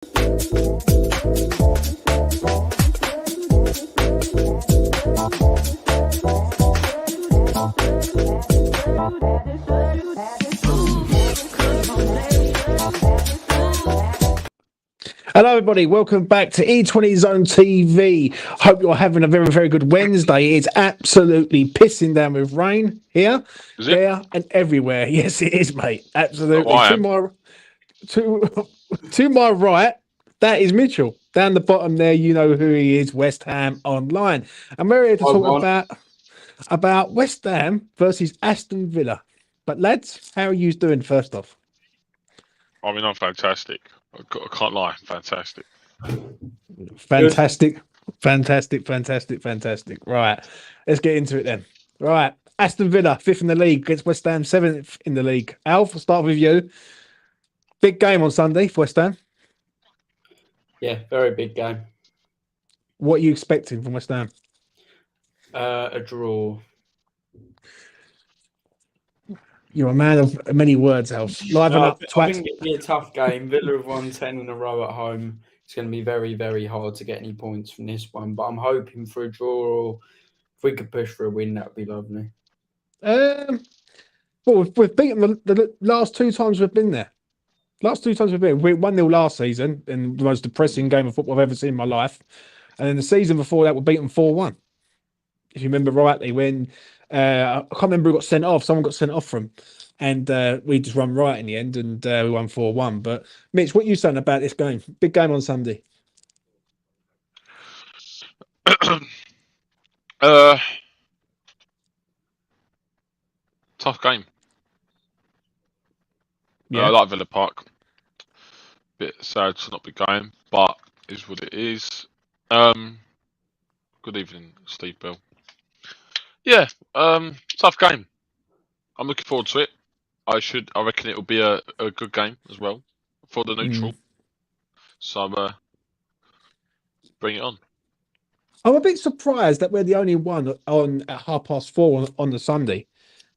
Hello, everybody. Welcome back to E20 Zone TV. Hope you're having a very, very good Wednesday. It's absolutely pissing down with rain here, there, and everywhere. Yes, it is, mate. Absolutely. To my right, that is Mitchell. Down the bottom there, you know who he is, West Ham Online. And we're here to talk about West Ham versus Aston Villa. But lads, how are you doing first off? I mean, I'm fantastic. I can't lie, fantastic. Fantastic. Right, let's get into it then. Right, Aston Villa, 5th in the league, against West Ham, 7th in the league. Alf, I'll start with you. Big game on Sunday for West Ham. Yeah, very big game. What are you expecting from West Ham? A draw. You're a man of many words, Alf. Liven up, twat. I think it'll be a tough game. Villa have won 10 in a row at home. It's going to be very, very hard to get any points from this one. But I'm hoping for a draw, or if we could push for a win, that would be lovely. Well, we've beaten the last 2 times we've been there. Last 2 times we've been. We 1-0 last season, in the most depressing game of football I've ever seen in my life. And then the season before that, we beat them 4-1. If you remember rightly, when I can't remember who got sent off. Someone got sent off from, and we just run right in the end, and we won 4-1. But Mitch, what are you saying about this game? Big game on Sunday. Tough game. Yeah, I like Villa Park. Bit sad to not be going, but is what it is. Good evening, Steve Bill. Yeah, tough game. I'm looking forward to it. I reckon it will be a good game as well for the neutral. So bring it on. I'm a bit surprised that we're the only one on at 4:30 on the Sunday.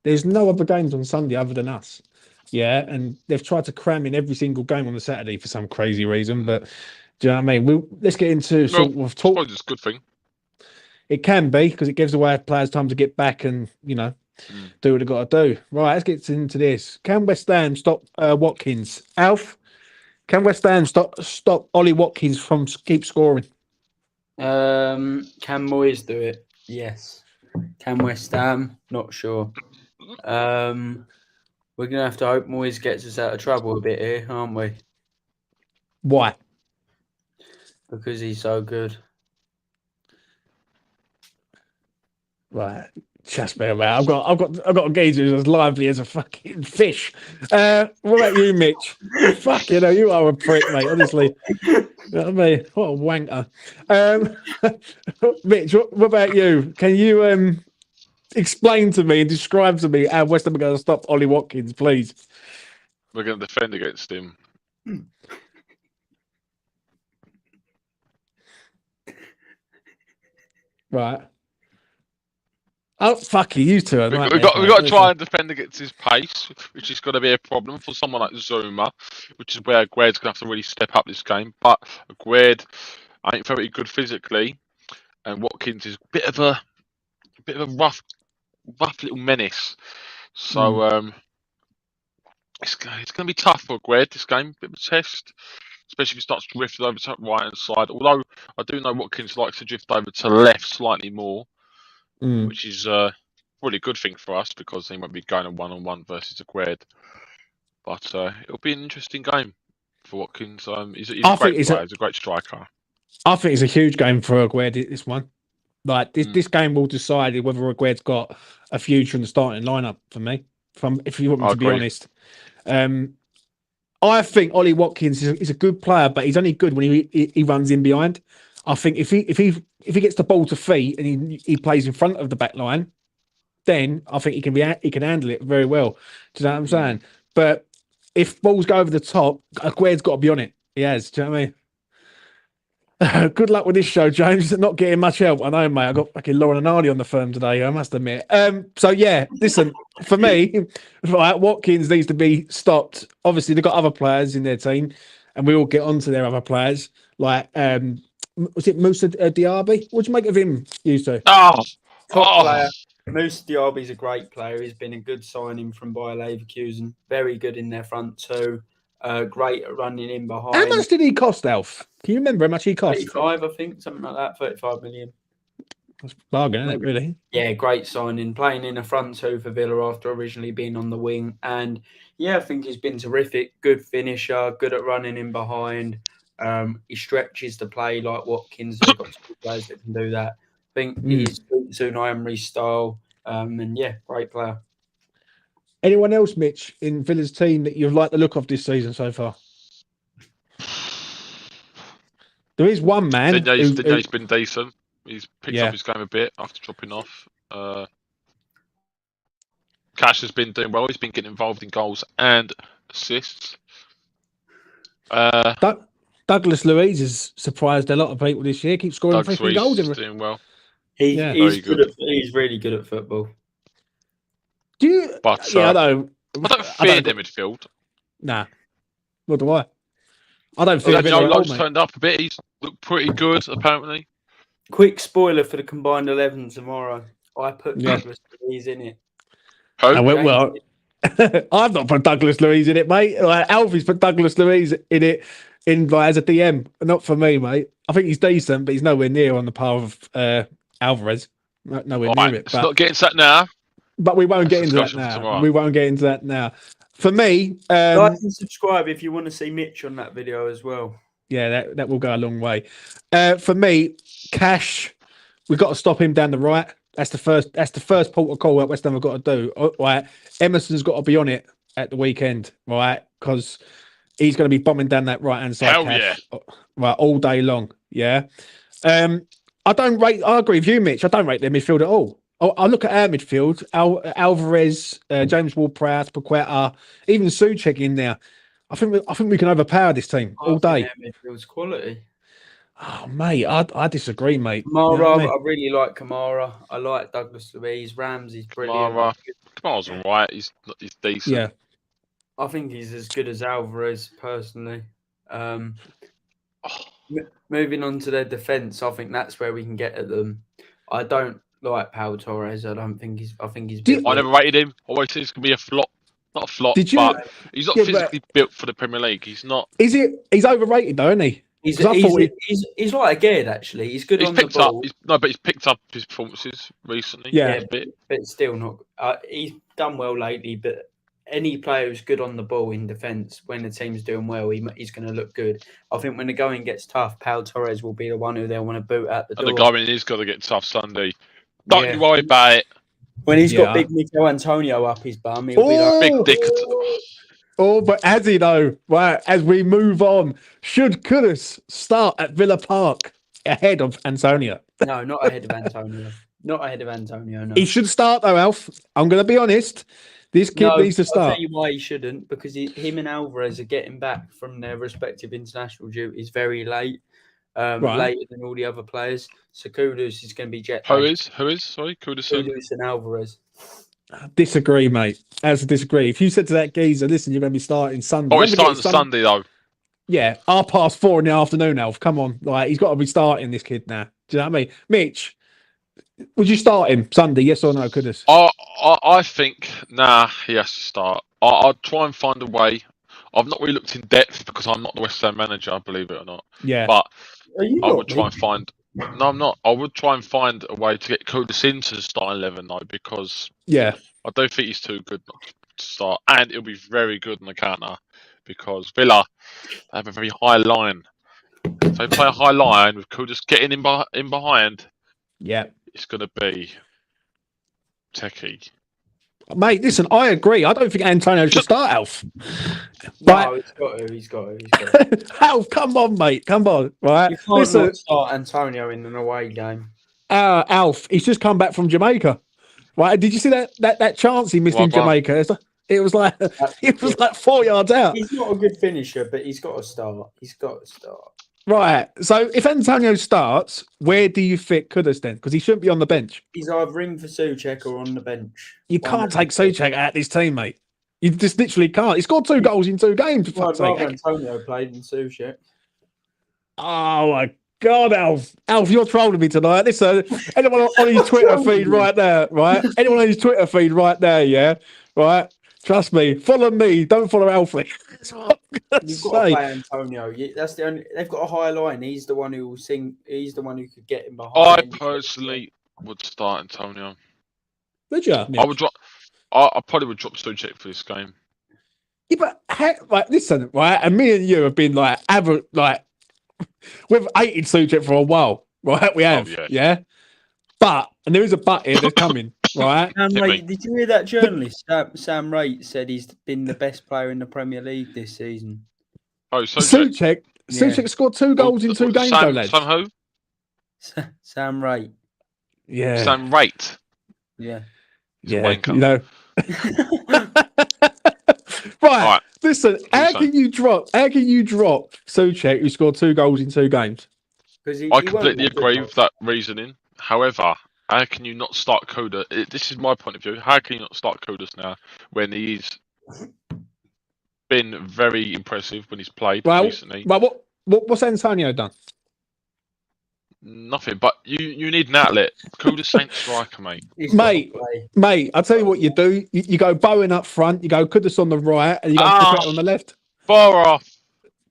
There's no other games on Sunday other than us. Yeah, and they've tried to cram in every single game on the Saturday for some crazy reason. But do you know what I mean? Let's get into sort of talk. I suppose it's a good thing. It can be, because it gives away players time to get back and, you know, do what they've got to do. Right, let's get into this. Can West Ham stop Watkins? Alf, can West Ham stop Ollie Watkins from keep scoring? Can Moyes do it? Yes. Can West Ham? Not sure. We're going to have to hope Moyes gets us out of trouble a bit here, aren't we? Why? Because he's so good. Right, just bear about. I've got a geezer who's as lively as a fucking fish. What about you, Mitch? Fuck, you know, you are a prick, mate. Honestly, you know what I mean? What a wanker. Mitch, what about you? Can you explain to me and describe to me how West Ham are going to stop Ollie Watkins, please? We're going to defend against him. Right. Oh, fuck you two. We've got to try and defend against his pace, which is going to be a problem for someone like Zuma, which is where Aguerd's going to have to really step up this game. But Aguerd ain't very good physically, and Watkins is a bit of a rough little menace. So it's going to be tough for Aguerd this game, bit of a test, especially if he starts drifting over to the right hand side. Although I do know Watkins likes to drift over to the left slightly more. Which is really a good thing for us, because he won't be going a 1-on-1 versus Aguerd. But it'll be an interesting game for Watkins. He's a great player. He's a great striker. I think it's a huge game for Aguerd, this one. Like, this game will decide whether Aguerd's got a future in the starting lineup for me, if you want me to be honest. I think Ollie Watkins is a good player, but he's only good when he runs in behind. I think if he gets the ball to feet and he plays in front of the back line, then I think he can handle it very well. Do you know what I'm saying? But if balls go over the top, Aguerd's got to be on it. He has. Do you know what I mean? Good luck with this show, James. Not getting much help. I know, mate. I got fucking Lauren and Hardy on the phone today, I must admit. So yeah, listen, for me, right, Watkins needs to be stopped. Obviously, they've got other players in their team. and we all get on to their other players. Like, was it Musa Diaby? What do you make of him, used to? Oh, Top player. Moussa Diaby's a great player. He's been a good signing from Bayer Leverkusen. Very good in their front two. Great at running in behind. How much did he cost, Alf? Can you remember how much he cost? 35, I think, something like that. 35 million. That's bargain, isn't it, really? Yeah, great signing. Playing in a front two for Villa after originally being on the wing. And yeah, I think he's been terrific. Good finisher, good at running in behind. He stretches the play like Watkins. They've got two players that can do that. I think he's Unai Emery's style. And yeah, great player. Anyone else, Mitch, in Villa's team that you've liked the look of this season so far? There is one man. Dinay's been decent. He's picked Yeah. up his game a bit after dropping off. Cash has been doing well. He's been getting involved in goals and assists. Douglas Luiz has surprised a lot of people this year. Keeps scoring 50 goals. He's doing well. He's good. He's really good at football. Do you? But Yeah, I don't fear don't- their midfield. Nah. What do I? I don't fear Villa Joe at all, Lowe's mate. turned up a bit. He's looked pretty good, apparently. Quick spoiler for the combined 11 tomorrow. I put Yeah. Douglas Luiz in it. Who? Well, I've not put Douglas Luiz in it, mate. Like, Alfie's put Douglas Luiz in it as a DM. Not for me, mate. I think he's decent, but he's nowhere near on the par of Alvarez. Nowhere All near right, it. it's not getting to that now. But we won't That's get into that discussion for now. tomorrow. We won't get into that now. For me, Like and subscribe if you want to see Mitch on that video as well. yeah, that will go a long way. For me, Cash, we've got to stop him down the right. That's the first port of call that West Ham have got to do. Right, Emerson's got to be on it at the weekend, right? Because he's going to be bombing down that right hand side. Hell Cash, right, all day long. Yeah. I agree with you, Mitch. I don't rate their midfield at all. I look at our midfield: Alvarez, James Ward-Prowse, Paqueta, even Souček in there. I think we can overpower this team all day. Midfield's quality. Oh, mate, I disagree, mate. Kamara, You know what I mean? I really like Kamara. I like Douglas Luiz. Ramsey's brilliant. Kamara's all right. He's decent. Yeah. I think he's as good as Alvarez, personally. Moving on to their defence, I think that's where we can get at them. I don't like Pau Torres. I think he's. I never rated him. Always said he's gonna be a flop. Not a flop, Did you? but he's not physically built for the Premier League. He's not. Is it? He's overrated, though, isn't he? He's like a Gerd, actually. He's good on the ball. But he's picked up his performances recently. Yeah, but still not. He's done well lately, but any player who's good on the ball in defence, when the team's doing well, he's going to look good. I think when the going gets tough, Pau Torres will be the one who they'll want to boot at the door. And the going is got to get tough Sunday. Don't you worry about it. When he's got big Mikel Antonio up his bum, he'll be like big dick. Oh, but has he though? Right, as we move on, should Kudus start at Villa Park ahead of Antonio? No, not ahead of Antonio. Not ahead of Antonio, no. He should start though, Alf. I'm going to be honest. This kid needs to start. I'll tell you why he shouldn't, because him and Alvarez are getting back from their respective international duties very late. Later than all the other players. So Kudus is going to be jet. Who is? Sorry, Kudus and Alvarez. I disagree, mate. I disagree. If you said to that geezer, listen, you're going to be starting Sunday. Oh, he's starting Sunday though. Yeah, 4:30 in the afternoon, Alf. Come on, like he's got to be starting this kid now. Do you know what I mean, Mitch? Would you start him Sunday? Yes or no, Kudus? I think he has to start. I'll try and find a way. I've not really looked in depth because I'm not the West Ham manager, believe it or not. Yeah, but I would try and find. No, I'm not. I would try and find a way to get Kudus into the starting 11 though, because I don't think he's too good not to start, and it'll be very good on the counter because Villa have a very high line. So they play a high line with Kudus getting in behind. Yeah, it's going to be techie. Mate, listen, I agree. I don't think Antonio should start, Alf. No, he's got to. Alf, come on, mate. Come on. Right. You can't not start Antonio in an away game. Alf, he's just come back from Jamaica. Right. Did you see that chance he missed in Jamaica? It was like 4 yards out. He's not a good finisher, but he's got to start. Right. So if Antonio starts, where do you fit Kudus then? Because he shouldn't be on the bench. He's either in for Souček or on the bench. You can't take Souček out of this team, mate. You just literally can't. He scored 2 goals in 2 games. For Well, fuck's I'd rather sake. Antonio played than Soucek. Oh my God, Alf! Alf, you're trolling me tonight. Listen, anyone on his Twitter feed right there, right? Anyone on his Twitter feed right there, yeah, right? Trust me. Follow me. Don't follow Alfie. That's what I'm gonna You've got to say. play Antonio. That's the only. They've got a high line. He's the one who will sing. He's the one who could get him behind. I personally would start Antonio. Would you? I would drop. I probably would drop Soucek for this game. Yeah, but like, listen, right? And me and you have been like, we've hated Soucek for a while, right? We have, yeah. But, and there is a but here that's coming, right? Did you hear that journalist, Sam Raitt, said he's been the best player in the Premier League this season? Oh, Soucek scored 2 goals in 2 games, though, lads. Sam who? Sam Raitt. Yeah. Sam Raitt. Yeah. Yeah, you know. Right. Listen, how can you drop Soucek, who scored 2 goals in 2 games? I completely agree with that reasoning. However, how can you not start Coda? This is my point of view. How can you not start Kodas now when he's been very impressive when he's played recently? Well, what's Antonio done? Nothing, but you need an outlet. Kodas ain't striker, mate. Mate, I'll tell you what you do. You go Bowen up front, you go Kudus on the right, and you go Pipette on the left. Far off.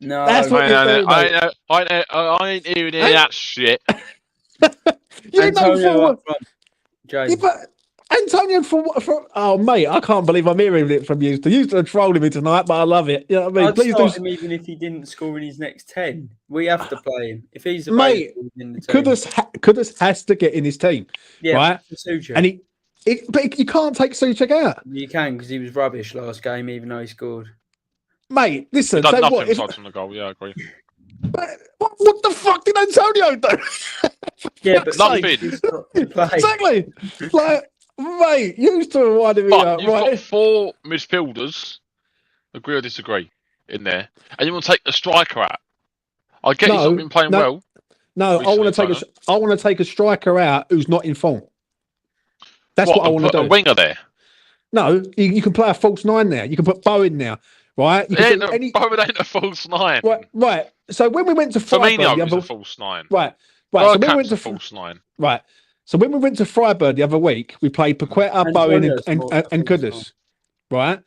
No, that's what you do, mate. I ain't even hearing that shit. You Antonio up front, James. Yeah, but Antonio for oh mate, I can't believe I'm hearing it from you. You are trolling me tonight, but I love it. You know what I mean? I'd start him even if he didn't score in his next 10. We have to play him if he's available in the team. Kudus has to get in his team, right? And but you can't take Soucek out. You can because he was rubbish last game, even though he scored. Mate, listen, he done nothing aside from the goal. Yeah, I agree. But what the fuck did Antonio do? Yeah, but nothing. Exactly. Like, mate, you used to wind me up. You've got 4 midfielders. Agree or disagree in there, and you want to take the striker out. I get he's not been playing well. No, I want to take a striker out who's not in form. That's what I want to do. A winger there. No, you can play a false 9 there. You can put Bowen now. Right, Bowen ain't a false 9. Right. So when we went to Freiburg, Firmino was a false 9. Right. So we went to false 9. Right. So when we went to Freiburg the other week, we played Paqueta, Bowen, and Kudus. Right.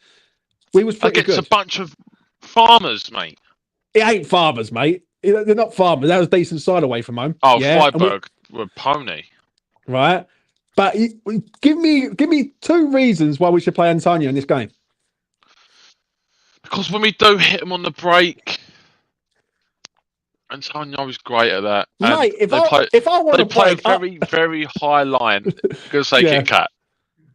We was pretty good. It's a bunch of farmers, mate. It ain't farmers, mate. They're not farmers. That was a decent side away from home. Oh, yeah? Freiburg were pony. Right. But give me 2 reasons why we should play Antonio in this game. Because when we do hit him on the break, Antonio is great at that. Mate, if I want to play a very, very high line, I'm going to say Kit Kat.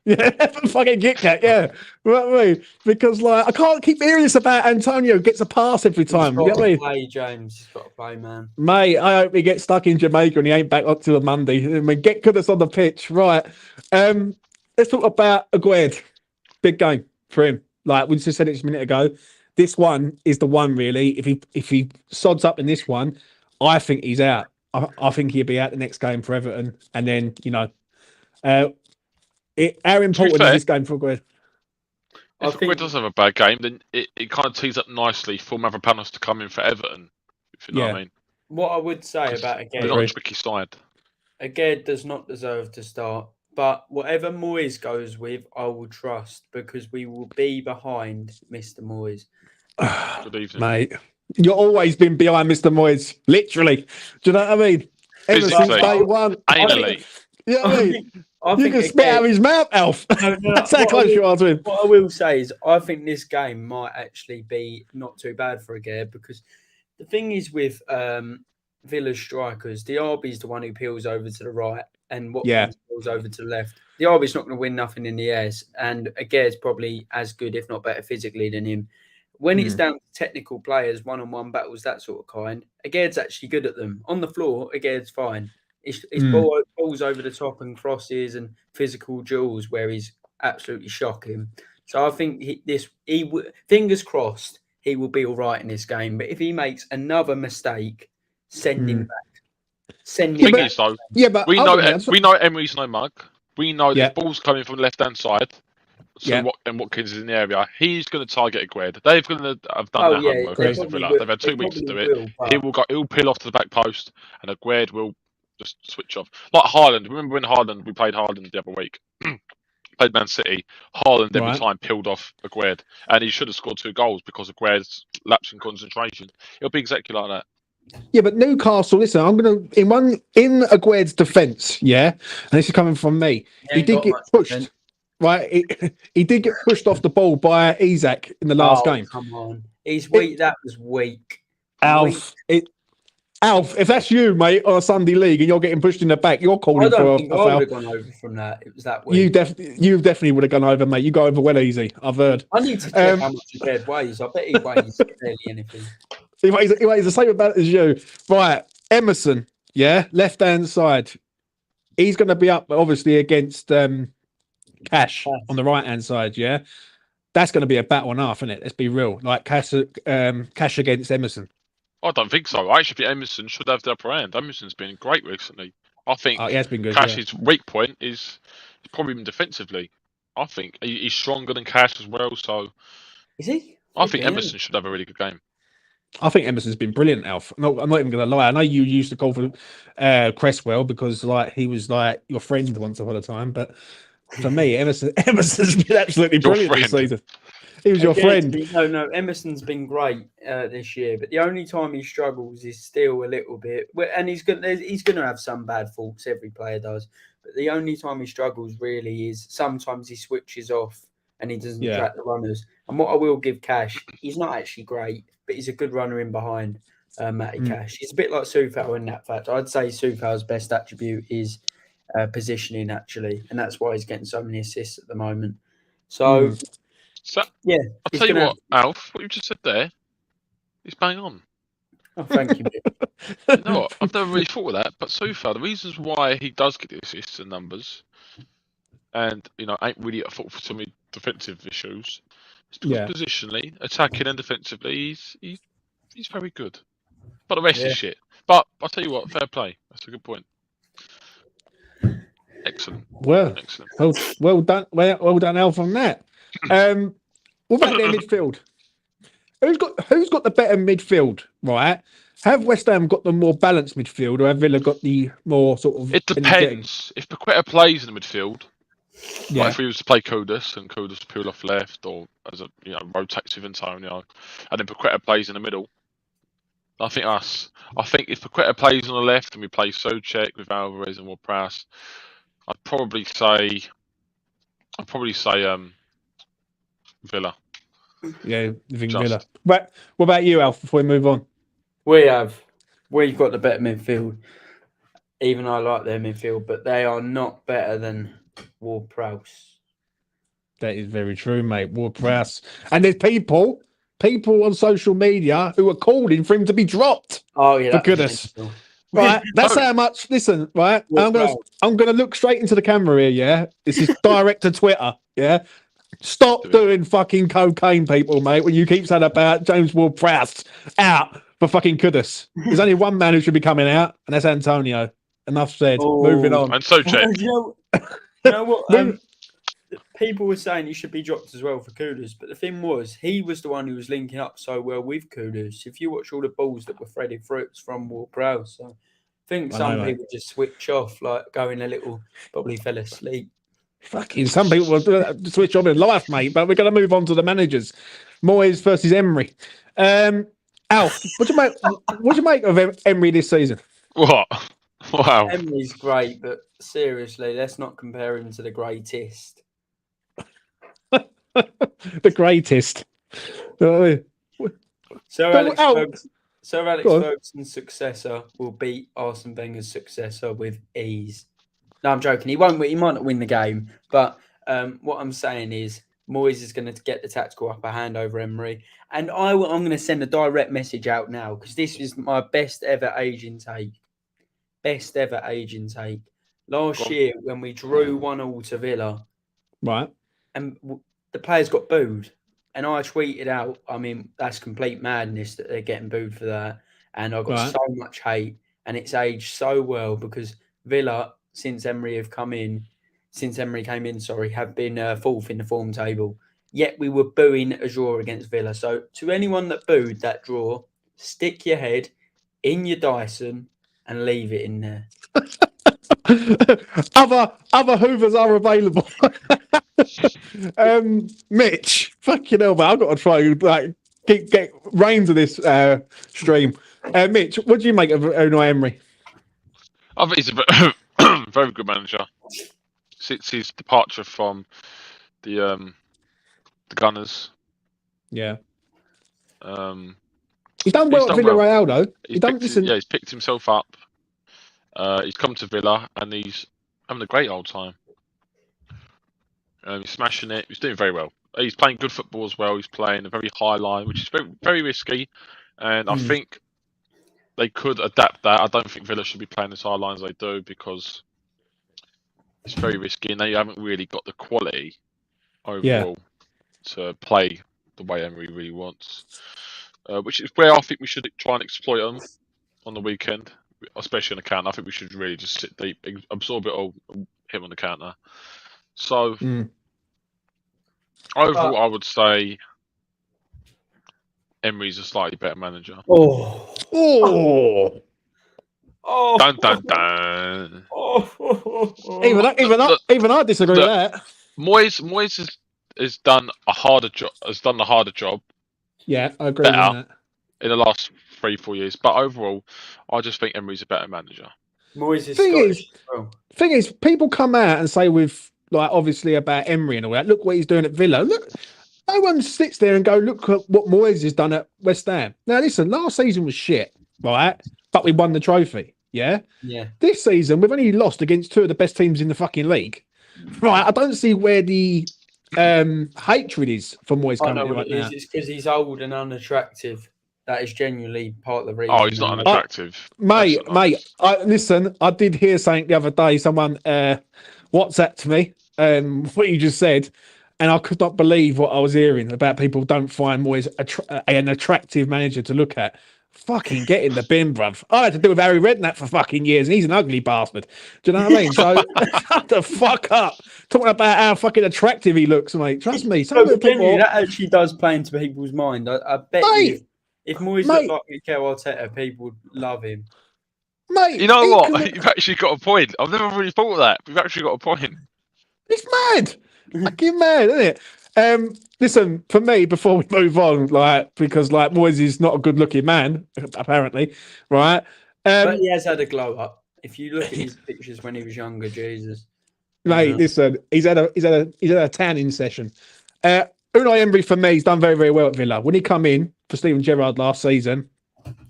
Yeah, fucking Kit Kat, yeah. You know what I mean? Because I can't keep hearing this about Antonio gets a pass every time. He's got to play, James. He's got to play, man. Mate, I hope he gets stuck in Jamaica and he ain't back up till a Monday. I mean, get Kudus on the pitch, right? Let's talk about Aguerd. Big game for him. Like we just said it just a minute ago, this one is the one really. If he sods up in this one, I think he's out. I think he'll be out the next game for Everton, and then how important is this game for Aguerd? If Aguerd doesn't have a bad game, then it kind of tees up nicely for Mavropanos to come in for Everton. If you know what I mean. What I would say about Aguerd, they're not a tricky side. Aguerd does not deserve to start. But whatever Moyes goes with, I will trust because we will be behind Mr. Moyes. Good evening, mate. You've always been behind Mr. Moyes, literally. Do you know what I mean? Ever since day one. Anally. You know what I mean? You can spit out his mouth, Alf. That's how close you are to him. What I will say is I think this game might actually be not too bad for Aguerd because the thing is with Villa's strikers, the RB's the one who peels over to the right. And what goes over to the left. The RB's not going to win nothing in the airs. And Aguerd's probably as good, if not better physically than him. When it's down to technical players, one-on-one battles, that sort of kind, Aguerd's actually good at them. On the floor, Aguerd's fine. It's balls over the top and crosses and physical duels where he's absolutely shocking. So I think fingers crossed, he will be all right in this game. But if he makes another mistake, send him back. Yeah, but we know Emery's no mug. We know the ball's coming from the left-hand side. Yeah. Watkins is in the area. He's going to target Aguerd. They're going to have done Oh their yeah, homework they against probably Villa. will. They've had They 2 weeks to do probably it. will, but He'll peel off to the back post, and Aguerd will just switch off. Like Haaland. Remember when we played Haaland the other week? Played Man City. Haaland every Right. time peeled off Aguerd, and he should have scored 2 goals because Aguerd's lapse in concentration. It'll be exactly like that. Yeah, but Newcastle, listen, I'm gonna in Aguerd's defence, yeah, and this is coming from me. He ain't did got get much pushed, defence. right? He did get pushed off the ball by Isak in the last game. Come on, he's weak. That was weak. Alf, if that's you, mate, on a Sunday league and you're getting pushed in the back, you're I calling don't for think a I would foul. have gone over from that. It was that weak. You definitely would have gone over, mate. You go over well easy. I've heard. I need to check how much Aguerd weighs. I bet he weighs barely anything. He weighs the same amount as you. Right, Emerson, yeah, left hand side. He's going to be up, obviously, against Cash on the right hand side. Yeah, that's going to be a battle and a half, isn't it? Let's be real. Like Cash against Emerson. I don't think so. I actually think Emerson should have the upper hand. Emerson's been great recently. I think He has been good. Cash's weak point is probably even defensively. I think he's stronger than Cash as well. So Is he? I think Emerson should have a really good game. I think Emerson's been brilliant, Alf. I'm not even going to lie. I know you used to call for Cresswell because like he was like your friend once upon a time, but for me, Emerson's been absolutely brilliant this season. He was your friend. No, Emerson's been great this year, but the only time he struggles is still a little bit, and he's going to have some bad faults. Every player does, but the only time he struggles really is sometimes he switches off and he doesn't track the runners. And what I will give Cash, he's not actually great, but he's a good runner in behind. Matty Cash, he's a bit like Soufal in that fact. I'd say Soufal's best attribute is positioning actually, and that's why he's getting so many assists at the moment. So. Yeah, I'll tell you what, Alf, what you just said there is bang on. Oh, thank you. You know what? I've never really thought of that, but so far, the reasons why he does get the assists and numbers, and ain't really at fault for so many defensive issues, is because positionally, attacking and defensively, he's very good. But the rest is shit. But I'll tell you what, fair play. That's a good point. Excellent. Excellent. Well done. Well done, Alf, on that. What about their midfield? Who's got the better midfield? Right? Have West Ham got the more balanced midfield, or have Villa got the more sort of? It depends. If Paqueta plays in the midfield, like if we was to play Kudus and Kudus peel off left, or as a rotates with Antonio, and then Paqueta plays in the middle. I think if Paqueta plays on the left and we play Souček with Alvarez and Ward-Prowse, I'd probably say Villa. Yeah, I think Villa. But what about you, Alf, before we move on? We've got the better midfield. Even I like their midfield, but they are not better than Ward-Prowse. That is very true, mate. Ward-Prowse. And there's people on social media who are calling for him to be dropped. Oh, yeah. For goodness. Right, that's how much. Listen, right, I'm gonna look straight into the camera here. Yeah, this is direct to Twitter. Yeah, stop doing fucking cocaine, people, mate. When you keep saying about James Ward-Prowse out for fucking Kudus. There's only one man who should be coming out, and that's Antonio. Enough said. Moving on. And Souček. You know what? People were saying he should be dropped as well for Kudus, but the thing was, he was the one who was linking up so well with Kudus. If you watch all the balls that were threaded through, it was from Ward-Prowse. So I think some people just switch off, like going a little, probably fell asleep. Fucking some people will switch on in life, mate. But we're going to move on to the managers. Moyes versus Emery. Alf, what do you make of Emery this season? What? Wow. Emery's great, but seriously, let's not compare him to the greatest. The greatest. Sir Alex Ferguson's successor will beat Arsene Wenger's successor with ease. No, I'm joking. He won't. He might not win the game, but what I'm saying is Moyes is going to get the tactical upper hand over Emery, and I'm going to send a direct message out now because this is my best ever age intake. Best ever age intake. Last year when we drew 1-1 to Villa, right, and the players got booed, and I tweeted out, I mean, that's complete madness that they're getting booed for that, and I got so much hate, and it's aged so well because Villa, since Emery have come in, since Emery came in, have been fourth in the form table. Yet we were booing a draw against Villa. So to anyone that booed that draw, stick your head in your Dyson and leave it in there. Other Hoovers are available. Mitch, fucking hell, man, I've got to try like get reins of this stream. Mitch, what do you make of Unai Emery? I think he's a very good manager. Since his departure from the Gunners, Yeah, um, he's done well at Villarreal, though. He's picked himself up. He's come to Villa and he's having a great old time. He's smashing it. He's doing very well. He's playing good football as well. He's playing a very high line, which is very, very risky. And I think they could adapt that. I don't think Villa should be playing as high line as they do because it's very risky and they haven't really got the quality overall to play the way Emery really wants. Which is where I think we should try and exploit them on the weekend, especially on the counter. I think we should really just sit deep, absorb it all, hit him on the counter. So overall, I would say Emery's a slightly better manager. Dun dun dun. Even I disagree with that. Moyes has done a harder job. Has done the harder job. Yeah, I agree with that. In the last 3-4 years, but overall, I just think Emery's a better manager. Moyes is Scottish. Thing is, people come out and say with like obviously about Emery and all that. Look what he's doing at Villa. Look, no one sits there and go, look at what Moyes has done at West Ham. Now, listen, last season was shit, right? But we won the trophy. Yeah. This season, we've only lost against two of the best teams in the fucking league. Right. I don't see where the hatred is for Moyes coming in right now. It's because he's old and unattractive. That is genuinely part of the reason. Oh, he's not unattractive. Mate. Listen, I did hear something the other day. Someone WhatsApped me what you just said, and I could not believe what I was hearing about people don't find Moyes an attractive manager to look at. Fucking get in the bin, bruv. I had to deal with Harry Redknapp for fucking years, and he's an ugly bastard. Do you know what I mean? So shut the fuck up. Talking about how fucking attractive he looks, mate. Trust me. That actually does play into people's mind. I bet you. If Moyes looked like Mikel Arteta, people would love him. Mate, you know what? You've actually got a point. I've never really thought of that. We've actually got a point. It's mad. Fucking mad, isn't it? Listen, for me, before we move on, because Moyes is not a good-looking man, apparently, right? But he has had a glow up. If you look at his pictures when he was younger, Jesus. Mate, listen, he's had a tanning session. Unai Emery, for me, he's done very, very well at Villa. When he come in for Steven Gerrard last season,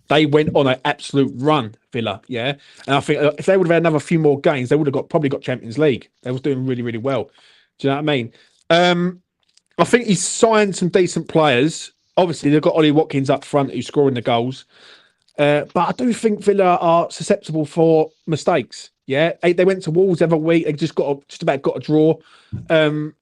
they went on an absolute run, Villa, yeah? And I think if they would have had another few more games, they would have probably got Champions League. They was doing really, really well. Do you know what I mean? I think he's signed some decent players. Obviously, they've got Ollie Watkins up front who's scoring the goals. But I do think Villa are susceptible for mistakes. Yeah, they went to Wolves the other week. They just about got a draw. I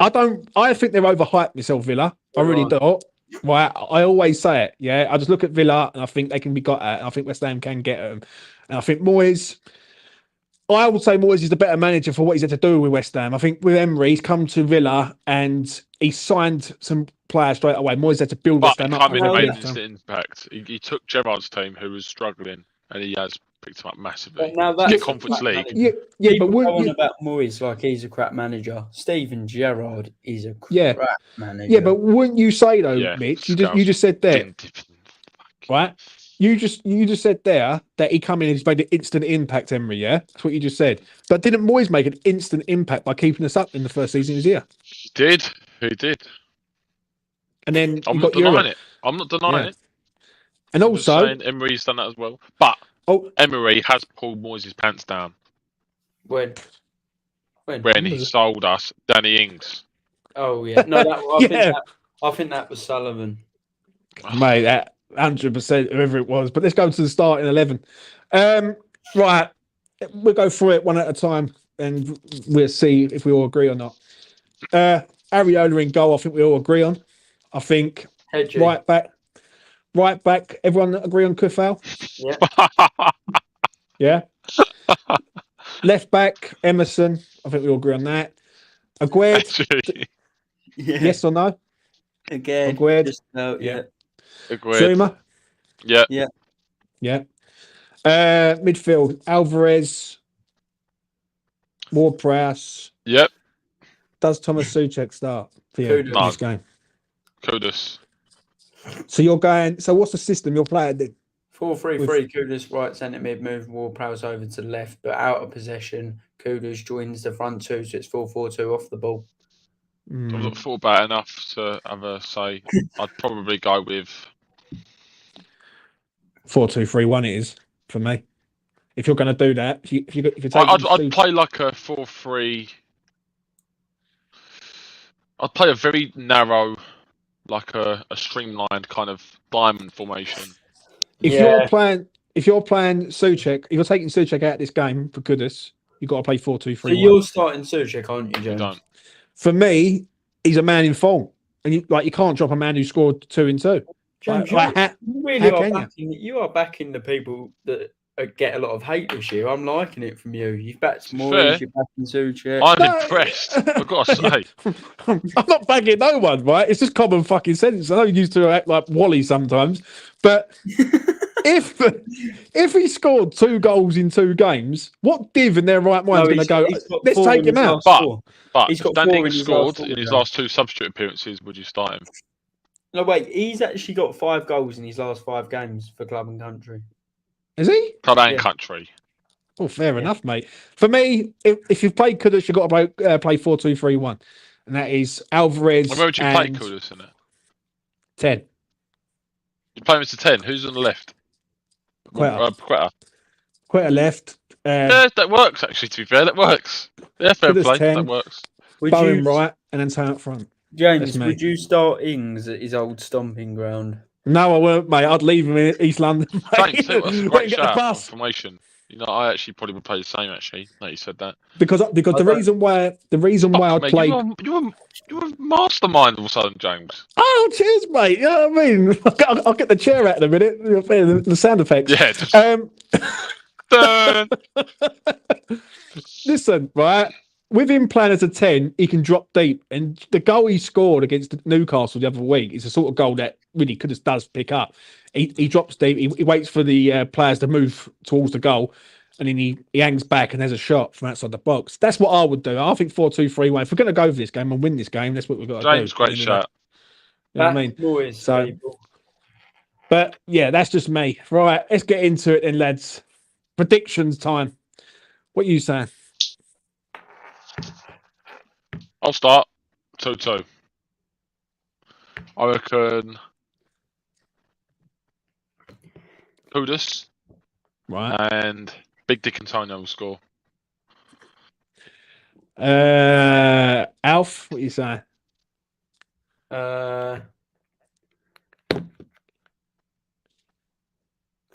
think they're overhyped myself, Villa. I really do. Right, I always say it. Yeah, I just look at Villa and I think they can be got at. And I think West Ham can get at them. And I think Moyes. I would say Moyes is the better manager for what he's had to do with West Ham. I think with Emery, he's come to Villa and he signed some players straight away. Moyes had to build West Ham up. But he made an instant impact. He took Gerrard's team, who was struggling, and he has picked him up massively. Now that's Conference League. Yeah, but go on about Moyes like he's a crap manager. Steven Gerrard is a crap manager. Yeah, but wouldn't you say though, Mitch? You just said there, right? You just said there that he come in and he's made an instant impact, Emery, yeah? That's what you just said. But didn't Moyes make an instant impact by keeping us up in the first season he was here? He did. And then I'm not denying it. I'm not denying it. And also, Emery's done that as well. But Emery has pulled Moyes' pants down. When he sold us Danny Ings. Oh yeah. No, I think that was Sullivan. Mate, that 100%, whoever it was. But let's go to the starting 11. Right, we'll go through it one at a time, and we'll see if we all agree or not. Ariola in goal, I think we all agree on. I think right back. Everyone agree on Kufal? Yeah. Yeah. Left back, Emerson. I think we all agree on that. Aguerd, Actually, Yeah. yes or no? Again. Aguerd. Just about, yeah. agreed. Zuma, Yeah. yeah. Midfield, Alvarez, Ward-Prowse. Yep. Does Thomas Souček start for you Kudus. in No. this game? Kudus. So you're going. So what's the system you're playing? Then? 4-3-3. Kudus right centre mid, move Ward-Prowse over to the left, but out of possession. Kudus joins the front two, so it's 4-4-2 off the ball. I've not thought about it enough to have a say. I'd probably go with 4-2-3-1 it is for me. If you're going to do that, if you're taking, I'd play like a 4-3. I'd play a very narrow, like a streamlined kind of diamond formation. If you're playing Souček, if you're taking Souček out of this game for Kudus, you've got to play 4-2-3-1. So you're starting Souček, aren't you, James? You don't. For me, he's a man in form, and you can't drop a man who scored 2 in 2. James, you are backing the people that get a lot of hate this year. I'm liking it from you. You've backed Moyes, you're backing Souček. I'm impressed. I've got to say. I'm not backing no one, right? It's just common fucking sense. I know you used to act like Wally sometimes, but if he scored 2 goals in 2 games, what div in their right mind is going to go, let's take him out? But he's if got Standing 4 scored in his last 2 substitute appearances, would you start him? No, wait. He's actually got 5 goals in his last 5 games for club and country. Is he? Club and country. Oh, fair enough, mate. For me, if you've played Kudus, you've got to play 4-2-3-1. And that is Alvarez. Where would you play Kudus in it? 10. You play him as a 10. Who's on the left? Quetta left. Yeah, that works, actually, to be fair. That works. Yeah, fair Kudus play. 10. That works. Bowen right, and then Tay up front. James, would you start Ings at his old stomping ground? No, I won't, mate. I'd leave him in East London. Thanks. That's a great shout. Bus. Information. You know, I actually probably would play the same. Actually, like you said that. Because the reason why I'd play. You're a mastermind all of a sudden, James. Oh, cheers, mate. You know what I mean? I'll get the chair out in a minute. The sound effects. Yeah. Just... Listen, right. With him playing as a 10, he can drop deep. And the goal he scored against Newcastle the other week is a sort of goal that really does pick up. He drops deep. He waits for the players to move towards the goal. And then he hangs back and there's a shot from outside the box. That's what I would do. I think 4-2-3-1. If we're going to go for this game and win this game, that's what we've got to do. James, great shot. You know what I mean? Moyes, so, but yeah, that's just me. Right, let's get into it then, lads. Predictions time. What are you saying? I'll start 2-2. I reckon Kudus and Big Dick Antonio will score. Alf, what are you saying?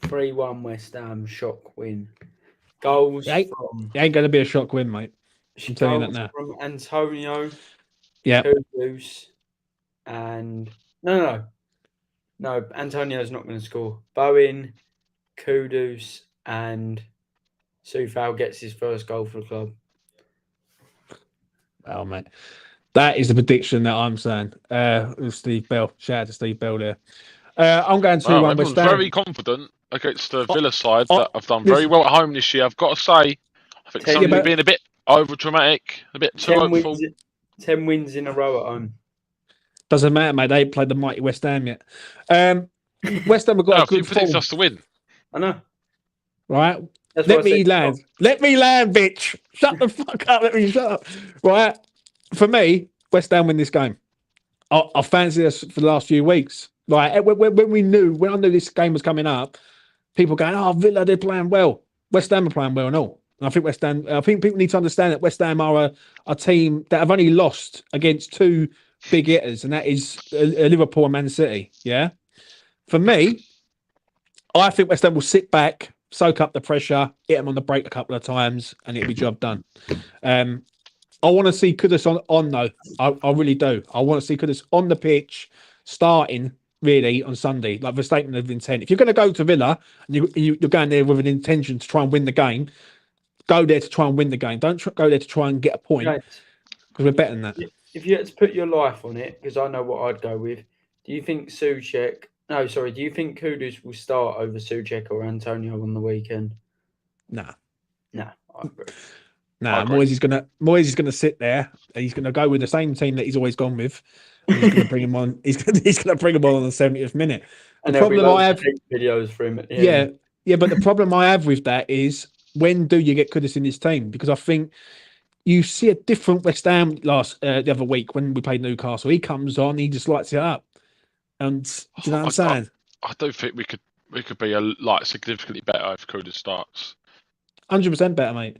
3-1 West Ham shock win. Goals from... It ain't going to be a shock win, mate. I'm telling you that now. From Antonio, Kudus, and no, Antonio's not going to score. Bowen, Kudus, and Soufal gets his first goal for the club. Oh, mate. That is the prediction that I'm saying. With Steve Bell. Shout out to Steve Bell there. I'm going 2-1 West Ham. Very confident against the Villa side that have done very well at home this year. I've got to say, I think something being a bit over dramatic, a bit too hopeful. 10 wins in a row at home. Doesn't matter, mate. They ain't played the mighty West Ham yet. West Ham have got a good form. Us to win. I know. Right? Let me land, bitch. Shut the fuck up. Let me shut up. Right? For me, West Ham win this game. I fancy us for the last few weeks. Like when I knew this game was coming up, people going, "Oh, Villa, they're playing well. West Ham are playing well and all." And I think people need to understand that West Ham are a team that have only lost against 2 big hitters, and that is Liverpool and Man City. Yeah. For me, I think West Ham will sit back, soak up the pressure, hit them on the break a couple of times, and it'll be job done. I want to see Kudus on though. I really do. I want to see Kudus on the pitch, starting really on Sunday, like the statement of intent. If you're going to go to Villa and you're going there with an intention to try and win the game, go there to try and win the game. Don't go there to try and get a point, James, because we're better than that. if you had to put your life on it, because I know what I'd go with, do you think do you think Kudus will start over Souček or Antonio on the weekend? Nah. No, I agree. Nah, Moyes is gonna sit there and he's gonna go with the same team that he's always gone with. And he's gonna bring him on. He's gonna bring him on the 70th minute. The problem I have videos for him. Yeah, but the problem I have with that is, when do you get Kudus in this team? Because I think you see a different West Ham the other week when we played Newcastle. He comes on, he just lights it up. And do you know what I'm saying? I don't think we could be significantly better if Kudus starts. 100% better, mate.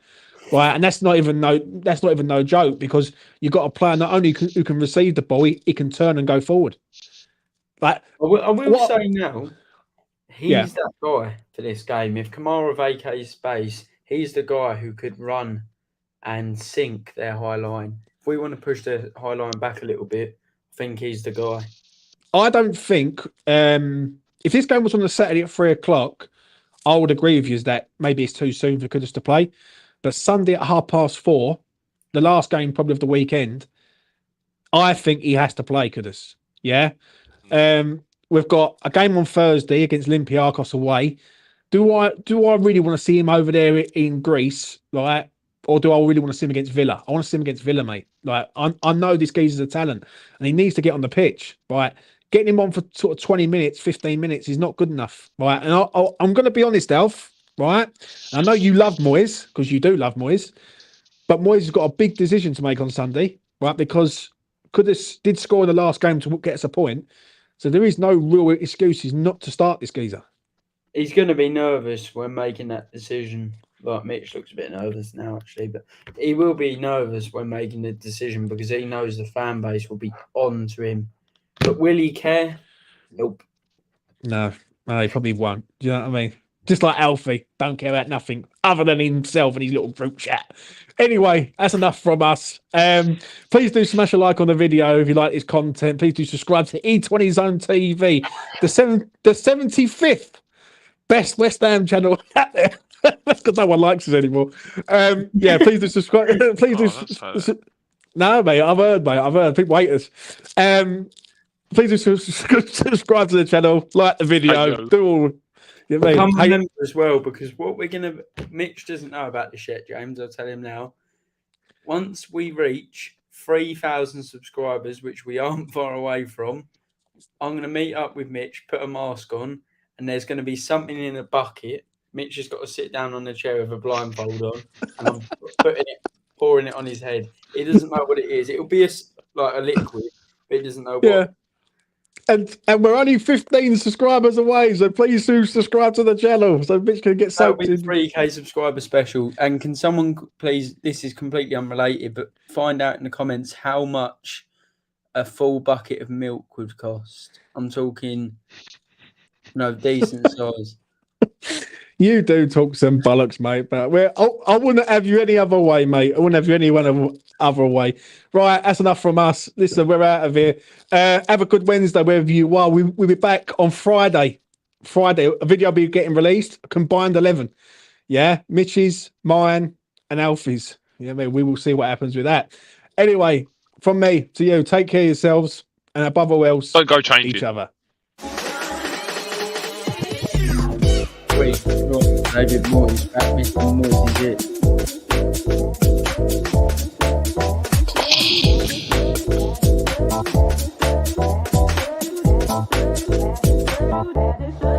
Right, and that's not even no joke, because you've got a player not only who can receive the ball, he can turn and go forward. Like, I will say now, he's that guy for this game. If Kamara vacates space, he's the guy who could run and sink their high line. If we want to push the high line back a little bit, I think he's the guy. I don't think if this game was on a Saturday at 3:00, I would agree with you that maybe it's too soon for Kudus to play. But Sunday at 4:30, the last game probably of the weekend, I think he has to play Kudus. Yeah. We've got a game on Thursday against Olympiacos away. Do I really want to see him over there in Greece, like, or do I really want to see him against Villa? I want to see him against Villa, mate. Like, I know this geezer's a talent and he needs to get on the pitch. Right, getting him on for sort of 20 minutes, 15 minutes is not good enough. Right, and I'm going to be honest, Alf. Right, and I know you love Moyes, because you do love Moyes, but Moyes has got a big decision to make on Sunday, right? Because Kudus did score in the last game to get us a point, so there is no real excuses not to start this geezer. He's going to be nervous when making that decision. Like, Mitch looks a bit nervous now, actually, but he will be nervous when making the decision, because he knows the fan base will be on to him. But will he care? Nope. No, he probably won't. Do you know what I mean? Just like Alfie, don't care about nothing other than himself and his little group chat. Anyway, that's enough from us. Please do smash a like on the video if you like this content. Please do subscribe to E20 Zone TV, the 75th best West Ham channel out there. That's because no one likes us anymore. Please do subscribe. No, mate, I've heard. People hate us. Please do subscribe to the channel, like the video, do all. Become a member as well, because what we're going to... Mitch doesn't know about this yet, James. I'll tell him now. Once we reach 3,000 subscribers, which we aren't far away from, I'm going to meet up with Mitch, put a mask on, and there's going to be something in a bucket. Mitch has got to sit down on the chair with a blindfold on, and I'm pouring it on his head. He doesn't know what it is. It'll be like a liquid, but he doesn't know what. Yeah. And we're only 15 subscribers away, so please do subscribe to the channel so Mitch can get soaked in. 3K subscriber special. And can someone please, this is completely unrelated, but find out in the comments how much a full bucket of milk would cost. I'm talking, decent size. You do talk some bollocks, mate, but I wouldn't have you any other way, mate. I wouldn't have you any other way. Right, that's enough from us. Listen, we're out of here. Have a good Wednesday wherever you are. We'll be back on Friday. A video will be getting released, combined 11. Yeah, Mitch's, mine, and Alfie's. Yeah, we will see what happens with that. Anyway, from me to you, take care of yourselves, and above all else, don't go change each other. David Moyes, Mr. Moyes is it.